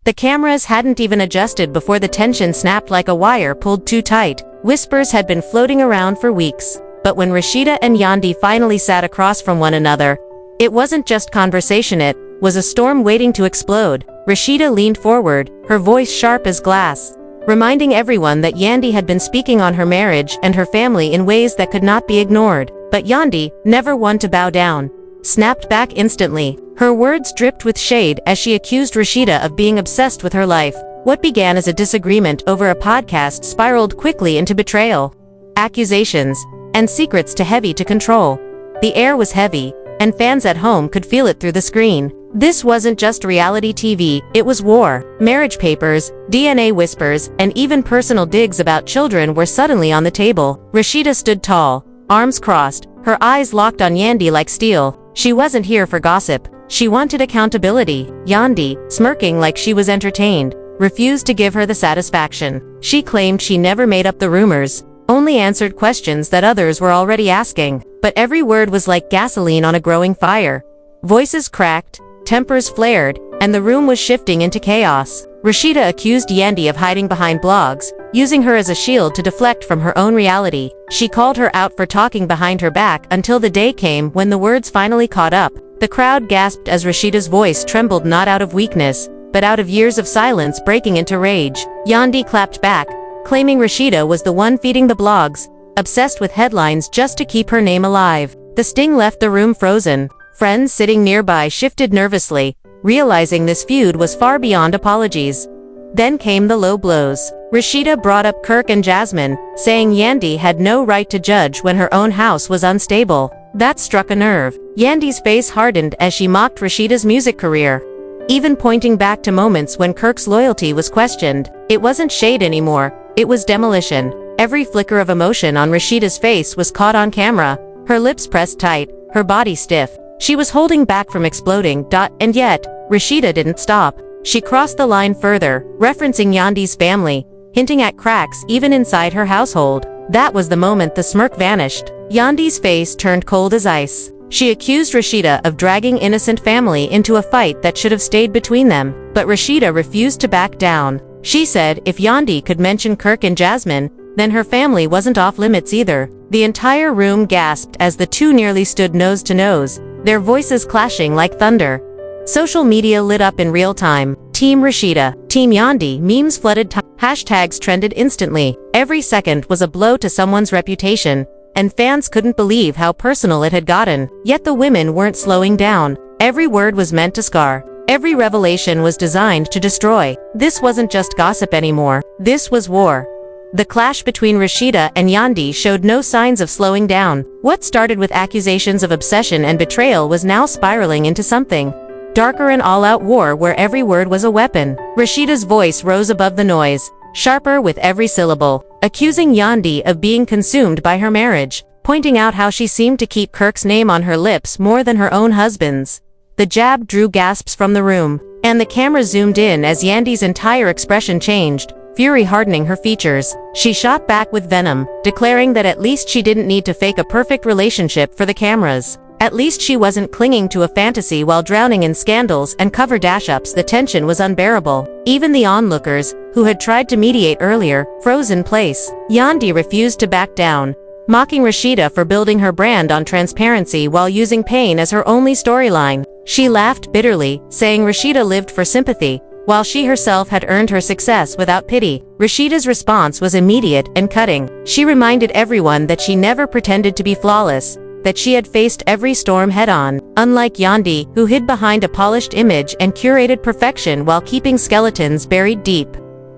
The cameras hadn't even adjusted before the tension snapped like a wire pulled too tight. Whispers had been floating around for weeks, but when Rasheeda and Yandy finally sat across from one another, it wasn't just conversation, it was a storm waiting to explode. Rasheeda leaned forward, her voice sharp as glass, reminding everyone that Yandy had been speaking on her marriage and her family in ways that could not be ignored. But Yandy, never one to bow down, snapped back instantly. Her words dripped with shade as she accused Rasheeda of being obsessed with her life. What began as a disagreement over a podcast spiraled quickly into betrayal, accusations, and secrets too heavy to control. The air was heavy, and fans at home could feel it through the screen. This wasn't just reality TV, it was war. Marriage papers, DNA whispers, and even personal digs about children were suddenly on the table. Rasheeda stood tall, arms crossed, her eyes locked on Yandy like steel. She wasn't here for gossip. She wanted accountability. Yandy, smirking like she was entertained, refused to give her the satisfaction. She claimed she never made up the rumors, only answered questions that others were already asking. But every word was like gasoline on a growing fire. Voices cracked, tempers flared, and the room was shifting into chaos. Rasheeda accused Yandy of hiding behind blogs, using her as a shield to deflect from her own reality. She called her out for talking behind her back until the day came when the words finally caught up. The crowd gasped as Rasheeda's voice trembled, not out of weakness, but out of years of silence breaking into rage. Yandy clapped back, claiming Rasheeda was the one feeding the blogs, obsessed with headlines just to keep her name alive. The sting left the room frozen. Friends sitting nearby shifted nervously, realizing this feud was far beyond apologies. Then came the low blows. Rasheeda brought up Kirk and Jasmine, saying Yandy had no right to judge when her own house was unstable. That struck a nerve. Yandy's face hardened as she mocked Rasheeda's music career, even pointing back to moments when Kirk's loyalty was questioned. It wasn't shade anymore, it was demolition. Every flicker of emotion on Rasheeda's face was caught on camera, her lips pressed tight, her body stiff. She was holding back from exploding. And yet, Rasheeda didn't stop. She crossed the line further, referencing Yandy's family, hinting at cracks even inside her household. That was the moment the smirk vanished. Yandy's face turned cold as ice. She accused Rasheeda of dragging innocent family into a fight that should have stayed between them. But Rasheeda refused to back down. She said if Yandy could mention Kirk and Jasmine, then her family wasn't off limits either. The entire room gasped as the two nearly stood nose to nose, their voices clashing like thunder. Social media lit up in real time. Team Rasheeda, Team Yandy, memes flooded, hashtags trended instantly. Every second was a blow to someone's reputation, and fans couldn't believe how personal it had gotten. Yet the women weren't slowing down. Every word was meant to scar. Every revelation was designed to destroy. This wasn't just gossip anymore. This was war. The clash between Rasheeda and Yandy showed no signs of slowing down. What started with accusations of obsession and betrayal was now spiraling into something darker, an all-out war where every word was a weapon. Rasheeda's voice rose above the noise, sharper with every syllable, accusing Yandy of being consumed by her marriage, pointing out how she seemed to keep Kirk's name on her lips more than her own husband's. The jab drew gasps from the room, and the camera zoomed in as Yandy's entire expression changed, fury hardening her features. She shot back with venom, declaring that at least she didn't need to fake a perfect relationship for the cameras. At least she wasn't clinging to a fantasy while drowning in scandals and cover dash-ups. The tension was unbearable. Even the onlookers, who had tried to mediate earlier, froze in place. Yandy refused to back down, mocking Rasheeda for building her brand on transparency while using pain as her only storyline. She laughed bitterly, saying Rasheeda lived for sympathy, while she herself had earned her success without pity. Rasheeda's response was immediate and cutting. She reminded everyone that she never pretended to be flawless, that she had faced every storm head-on. Unlike Yandy, who hid behind a polished image and curated perfection while keeping skeletons buried deep,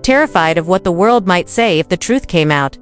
terrified of what the world might say if the truth came out.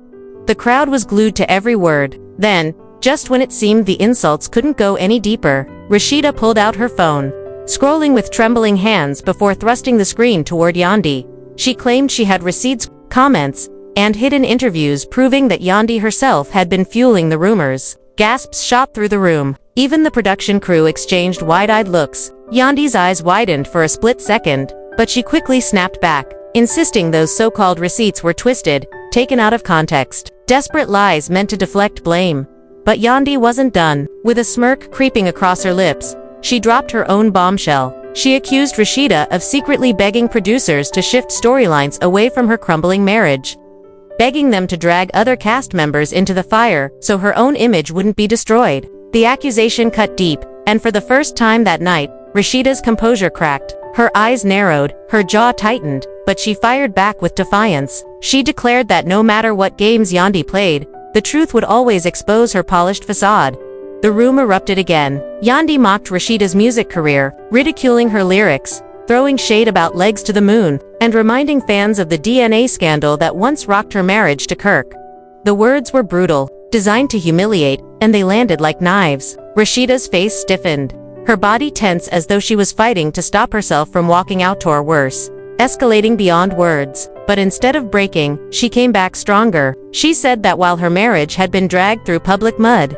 The crowd was glued to every word. Then, just when it seemed the insults couldn't go any deeper, Rasheeda pulled out her phone, scrolling with trembling hands before thrusting the screen toward Yandy. She claimed she had receipts, comments, and hidden interviews proving that Yandy herself had been fueling the rumors. Gasps shot through the room. Even the production crew exchanged wide-eyed looks. Yandy's eyes widened for a split second, but she quickly snapped back, insisting those so-called receipts were twisted, taken out of context. Desperate lies meant to deflect blame. But Yandy wasn't done. With a smirk creeping across her lips, she dropped her own bombshell. She accused Rasheeda of secretly begging producers to shift storylines away from her crumbling marriage, begging them to drag other cast members into the fire so her own image wouldn't be destroyed. The accusation cut deep, and for the first time that night, Rasheeda's composure cracked. Her eyes narrowed, her jaw tightened, but she fired back with defiance. She declared that no matter what games Yandy played, the truth would always expose her polished facade. The room erupted again. Yandy mocked Rasheeda's music career, ridiculing her lyrics, throwing shade about legs to the moon, and reminding fans of the DNA scandal that once rocked her marriage to Kirk. The words were brutal, designed to humiliate, and they landed like knives. Rasheeda's face stiffened, her body tense as though she was fighting to stop herself from walking out or worse, escalating beyond words. But instead of breaking, she came back stronger. She said that while her marriage had been dragged through public mud,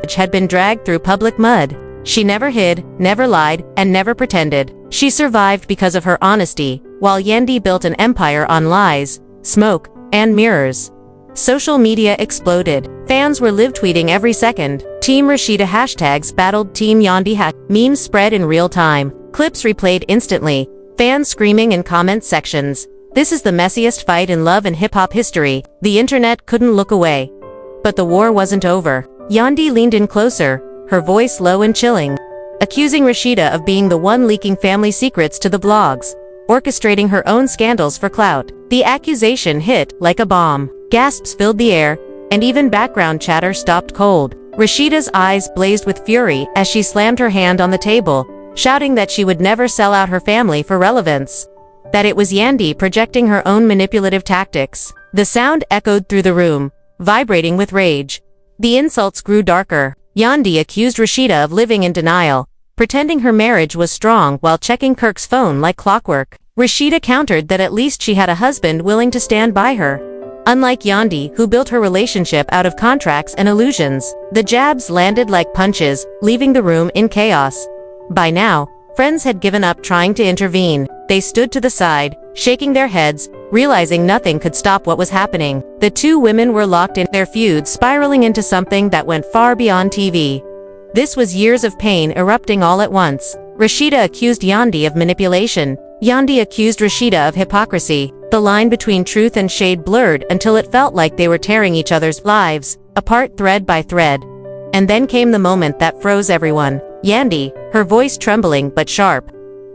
she never hid, never lied, and never pretended. She survived because of her honesty, while Yandy built an empire on lies, smoke, and mirrors. Social media exploded. Fans were live tweeting every second. Team Rasheeda hashtags battled Team Yandy memes spread in real time. Clips replayed instantly. Fans screaming in comment sections. This is the messiest fight in love and hip-hop history. The internet couldn't look away. But the war wasn't over. Yandy leaned in closer, her voice low and chilling, accusing Rasheeda of being the one leaking family secrets to the blogs, orchestrating her own scandals for clout. The accusation hit like a bomb. Gasps filled the air, and even background chatter stopped cold. Rasheeda's eyes blazed with fury as she slammed her hand on the table, shouting that she would never sell out her family for relevance, that it was Yandy projecting her own manipulative tactics. The sound echoed through the room, vibrating with rage. The insults grew darker. Yandy accused Rasheeda of living in denial, pretending her marriage was strong while checking Kirk's phone like clockwork. Rasheeda countered that at least she had a husband willing to stand by her, unlike Yandy, who built her relationship out of contracts and illusions. The jabs landed like punches, leaving the room in chaos. By now, friends had given up trying to intervene. They stood to the side, shaking their heads, realizing nothing could stop what was happening. The two women were locked in their feud, spiraling into something that went far beyond TV. This was years of pain erupting all at once. Rasheeda accused Yandy of manipulation. Yandy accused Rasheeda of hypocrisy. The line between truth and shade blurred until it felt like they were tearing each other's lives apart thread by thread. And then came the moment that froze everyone. Yandy, her voice trembling but sharp,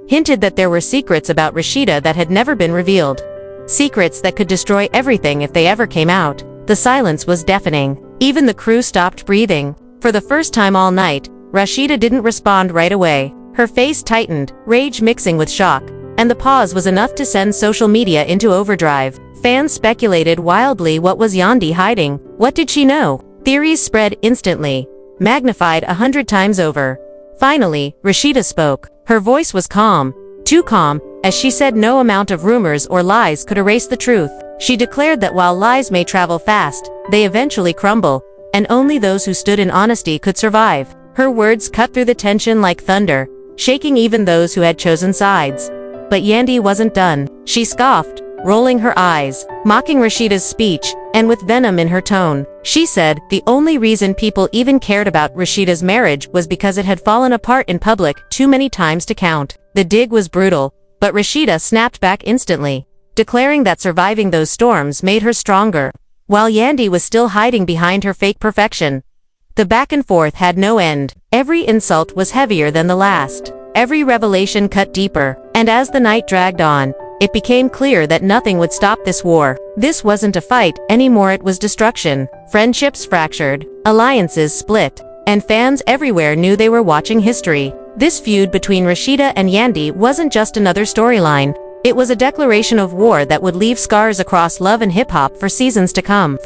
hinted that there were secrets about Rasheeda that had never been revealed. Secrets that could destroy everything if they ever came out. The silence was deafening. Even the crew stopped breathing. For the first time all night, Rasheeda didn't respond right away. Her face tightened, rage mixing with shock, and the pause was enough to send social media into overdrive. Fans speculated wildly. What was Yandy hiding? What did she know? Theories spread instantly, magnified 100 times over. Finally, Rasheeda spoke. Her voice was calm, too calm, as she said no amount of rumors or lies could erase the truth. She declared that while lies may travel fast, they eventually crumble, and only those who stood in honesty could survive. Her words cut through the tension like thunder, shaking even those who had chosen sides. But Yandy wasn't done. She scoffed, rolling her eyes, mocking Rasheeda's speech, and with venom in her tone. She said the only reason people even cared about Rasheeda's marriage was because it had fallen apart in public too many times to count. The dig was brutal, but Rasheeda snapped back instantly, declaring that surviving those storms made her stronger, while Yandy was still hiding behind her fake perfection. The back and forth had no end. Every insult was heavier than the last. Every revelation cut deeper, and as the night dragged on, it became clear that nothing would stop this war. This wasn't a fight anymore, it was destruction. Friendships fractured, alliances split, and fans everywhere knew they were watching history. This feud between Rasheeda and Yandy wasn't just another storyline. It was a declaration of war that would leave scars across love and hip-hop for seasons to come.